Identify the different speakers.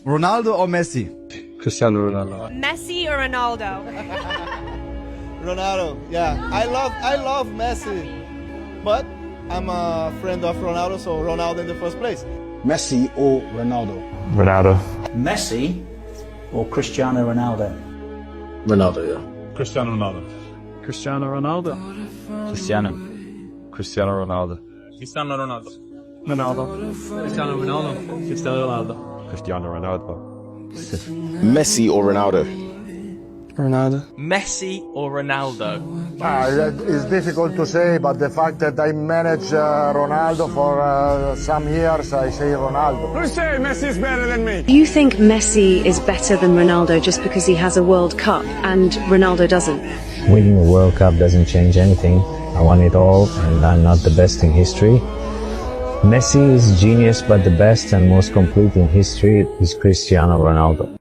Speaker 1: Ronaldo or Messi?
Speaker 2: Cristiano Ronaldo.
Speaker 3: Messi or Ronaldo?
Speaker 4: Ronaldo, yeah. I love Messi, but I'm a friend of Ronaldo, so Ronaldo in the first place.
Speaker 5: Messi or Ronaldo?
Speaker 2: Ronaldo.
Speaker 6: Messi or Cristiano Ronaldo?
Speaker 5: Ronaldo, yeah.
Speaker 2: Cristiano Ronaldo.
Speaker 7: Cristiano Ronaldo.
Speaker 2: Cristiano. Cristiano Ronaldo.
Speaker 7: Cristiano Ronaldo. Ronaldo. Cristiano Ronaldo. Cristiano Ronaldo.
Speaker 2: Cristiano Ronaldo.
Speaker 5: Messi or Ronaldo?
Speaker 2: Ronaldo.
Speaker 7: Messi or Ronaldo?
Speaker 8: It's difficult to say, but the fact that I managed Ronaldo for some years, I say Ronaldo.
Speaker 9: Who say Messi is better than me?
Speaker 10: Do you think Messi is better than Ronaldo just because he has a World Cup and Ronaldo doesn't?
Speaker 11: Winning a World Cup doesn't change anything. I won it all and I'm not the best in history. Messi is genius, but the best and most complete in history is Cristiano Ronaldo.